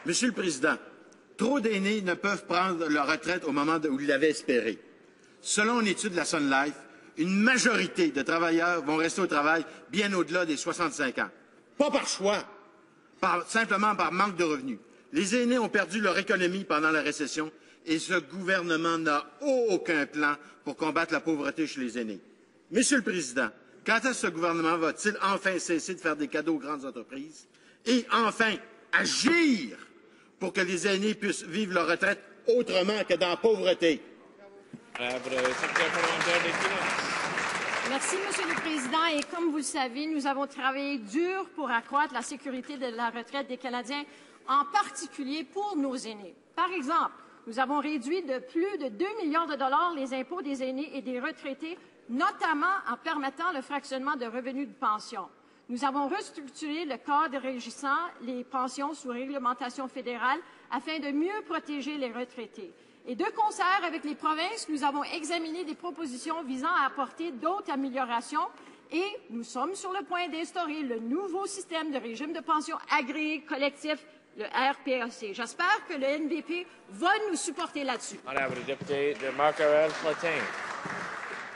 Monsieur le Président, trop d'aînés ne peuvent prendre leur retraite au moment où ils l'avaient espéré. Selon une étude de la Sun Life, une majorité de travailleurs vont rester au travail bien au-delà des 65 ans. Pas par choix, simplement par manque de revenus. Les aînés ont perdu leur économie pendant la récession et ce gouvernement n'a aucun plan pour combattre la pauvreté chez les aînés. Monsieur le Président, quand est-ce que ce gouvernement va-t-il enfin cesser de faire des cadeaux aux grandes entreprises et enfin agir pour que les aînés puissent vivre leur retraite autrement que dans la pauvreté? Merci, Monsieur le Président. Et comme vous le savez, nous avons travaillé dur pour accroître la sécurité de la retraite des Canadiens, en particulier pour nos aînés. Par exemple, nous avons réduit de plus de 2 milliards de dollars les impôts des aînés et des retraités, notamment en permettant le fractionnement de revenus de pension. Nous avons restructuré le cadre régissant les pensions sous réglementation fédérale afin de mieux protéger les retraités. Et de concert avec les provinces, nous avons examiné des propositions visant à apporter d'autres améliorations et nous sommes sur le point d'instaurer le nouveau système de régime de pension agréé collectif, le RPAC. J'espère que le NDP va nous supporter là-dessus.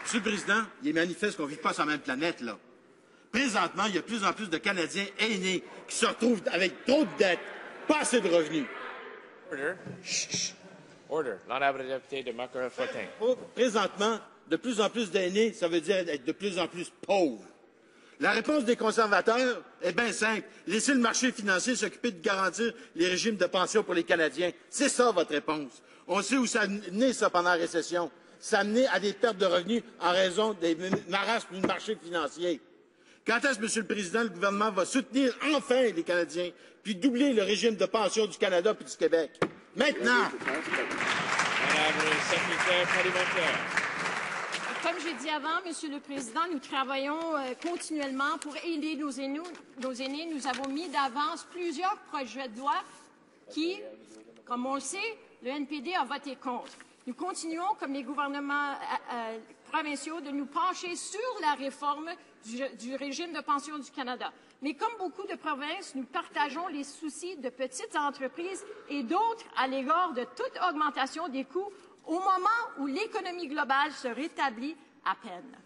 Monsieur le Président, il est manifeste qu'on ne vit pas sur la même planète, là. Présentement, il y a de plus en plus de Canadiens aînés qui se retrouvent avec trop de dettes, pas assez de revenus. Order. Order. L'honorable député de Makara-Fortin. Présentement, de plus en plus d'aînés, ça veut dire être de plus en plus pauvres. La réponse des conservateurs est bien simple. Laissez le marché financier s'occuper de garantir les régimes de pension pour les Canadiens. C'est ça, votre réponse. On sait où ça a mené, ça, pendant la récession. Ça a mené à des pertes de revenus en raison des marasmes du marché financier. Quand est-ce, Monsieur le Président, le gouvernement va soutenir enfin les Canadiens, puis doubler le régime de pension du Canada et du Québec? Maintenant! Comme j'ai dit avant, Monsieur le Président, nous travaillons continuellement pour aider nos aînés. Nous avons mis d'avance plusieurs projets de loi qui, comme on le sait, le NPD a voté contre. Nous continuons, comme les gouvernements provinciaux, de nous pencher sur la réforme du régime de pension du Canada. Mais comme beaucoup de provinces, nous partageons les soucis de petites entreprises et d'autres à l'égard de toute augmentation des coûts au moment où l'économie globale se rétablit à peine.